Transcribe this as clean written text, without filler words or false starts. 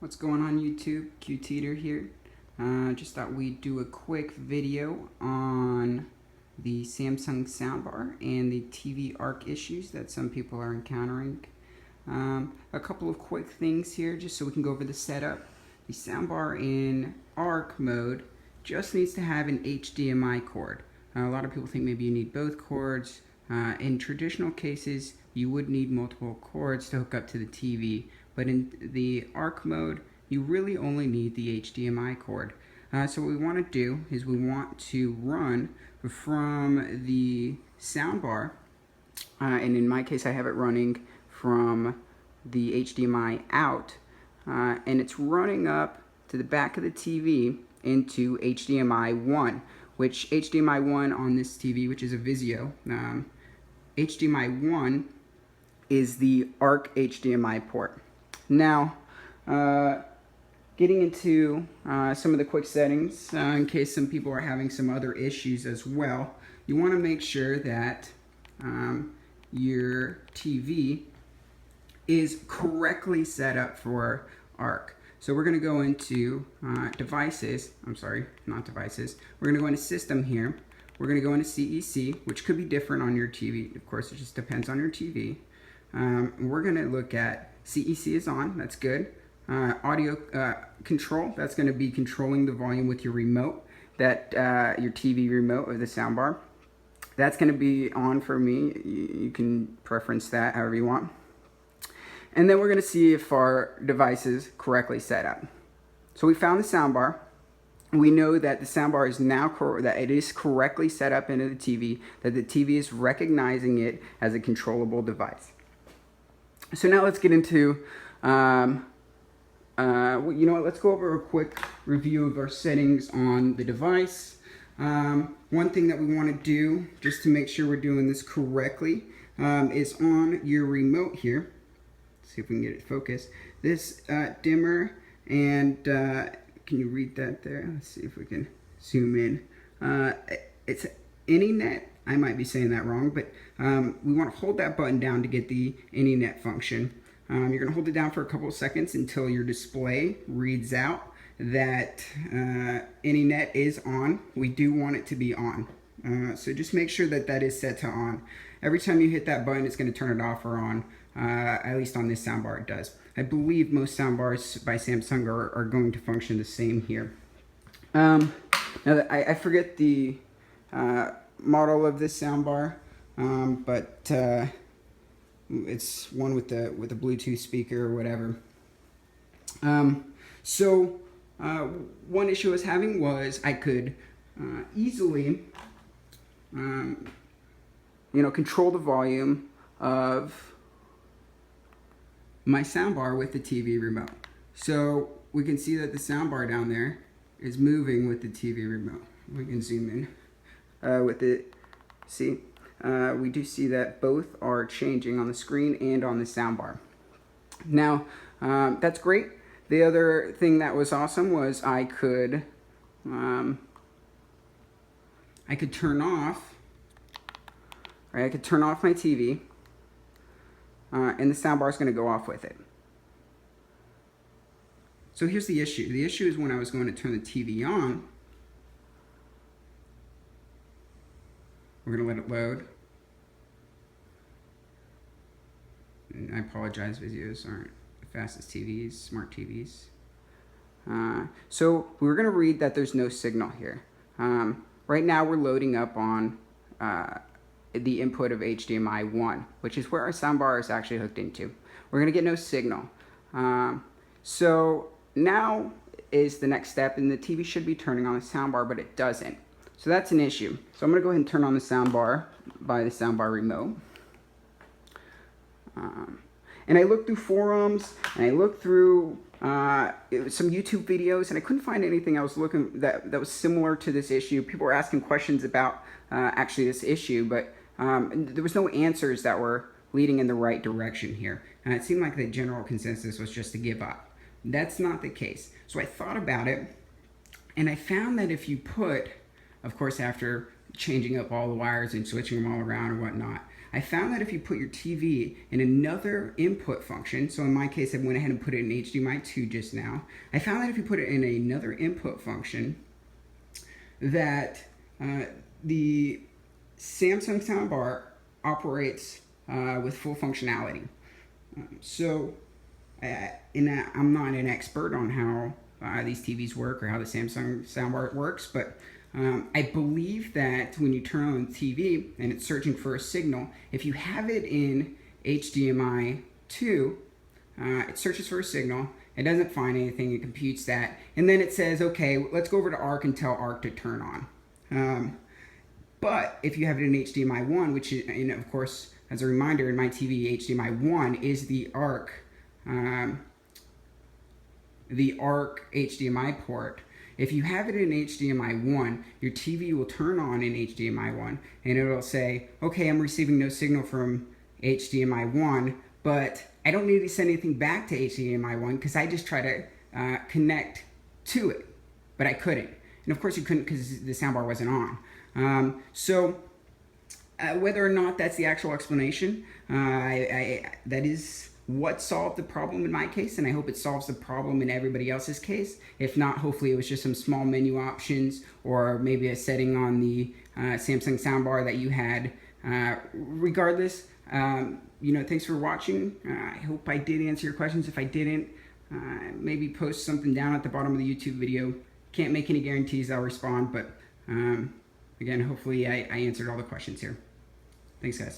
What's going on YouTube? QTeater here. Just thought we'd do a quick video on the Samsung Soundbar and the TV arc issues that some people are encountering. A couple of quick things here just so we can go over the setup. The soundbar in arc mode just needs to have an HDMI cord. A lot of people think maybe you need both cords. In traditional cases, you would need multiple cords to hook up to the TV, but in the arc mode, you really only need the HDMI cord. So what we want to do is we want to run from the soundbar, and in my case I have it running from the HDMI out, and it's running up to the back of the TV into HDMI 1, which HDMI 1 on this TV, which is a Vizio, HDMI 1 is the ARC HDMI port. Now, getting into some of the quick settings, in case some people are having some other issues as well, you want to make sure that your TV is correctly set up for ARC. So we're going to go into devices, we're going to go into system here. We're going to go into CEC, which could be different on your TV. Of course, it just depends on your TV. We're going to look at CEC is on, that's good. Audio control, that's going to be controlling the volume with your remote, that your TV remote or the soundbar. That's going to be on for me. You can preference that however you want. And then we're going to see if our device is correctly set up. So we found the soundbar. We know that the soundbar is now that it is correctly set up into the TV, that the TV is recognizing it as a controllable device. So now let's get into, you know what, let's go over a quick review of our settings on the device. One thing that we want to do, just to make sure we're doing this correctly, is on your remote here. Let's see if we can get it focused. This dimmer and, can you read that there? Let's see if we can zoom in. It's Anynet. I might be saying that wrong, but we want to hold that button down to get the Anynet function. You're going to hold it down for a couple of seconds until your display reads out that Anynet is on. We do want it to be on. So just make sure that that is set to on. Every time you hit that button, it's going to turn it off or on. At least on this soundbar it does. I believe most soundbars by Samsung are going to function the same here. Now I forget the model of this soundbar, but it's one with a Bluetooth speaker or whatever. So one issue I was having was I could easily control the volume of my soundbar with the TV remote. So we can see that the soundbar down there is moving with the TV remote. We can zoom in with it. See, we do see that both are changing on the screen and on the soundbar. Now, that's great. The other thing that was awesome was I could turn off, or I could turn off my TV. And the soundbar is going to go off with it. So here's the issue. The issue is when I was going to turn the TV on, we're going to let it load. And I apologize, Vizios aren't the fastest TVs, smart TVs. So we're going to read that there's no signal here. Right now we're loading up on the input of HDMI 1, which is where our soundbar is actually hooked into. We're going to get no signal. So now is the next step, and the TV should be turning on the soundbar, but it doesn't. So that's an issue. So I'm going to go ahead and turn on the soundbar by the soundbar remote. And I looked through forums, and I looked through some YouTube videos, and I couldn't find anything I was looking that was similar to this issue. People were asking questions about actually this issue, but there was no answers that were leading in the right direction here. And it seemed like the general consensus was just to give up. That's not the case. So I thought about it, and I found that if you put, of course, after changing up all the wires and switching them all around and whatnot, I found that if you put your TV in another input function, so in my case I went ahead and put it in HDMI 2 just now, I found that if you put it in another input function, that the Samsung Soundbar operates with full functionality. I'm not an expert on how these TVs work or how the Samsung Soundbar works, but I believe that when you turn on the TV and it's searching for a signal, if you have it in HDMI 2, it searches for a signal, it doesn't find anything, it computes that, and then it says, okay, let's go over to ARC and tell ARC to turn on. But if you have it in HDMI 1, which is, and of course, as a reminder, in my TV, HDMI 1 is the ARC HDMI port. If you have it in HDMI 1, your TV will turn on in HDMI 1, and it'll say, okay, I'm receiving no signal from HDMI 1, but I don't need to send anything back to HDMI 1 because I just try to connect to it, but I couldn't. And of course you couldn't because the soundbar wasn't on. Whether or not that's the actual explanation, that is what solved the problem in my case, and I hope it solves the problem in everybody else's case. If not, hopefully it was just some small menu options or maybe a setting on the Samsung Soundbar that you had. Regardless, thanks for watching. I hope I did answer your questions. If I didn't, maybe post something down at the bottom of the YouTube video. Can't make any guarantees I'll respond, but again, hopefully I answered all the questions here. Thanks, guys.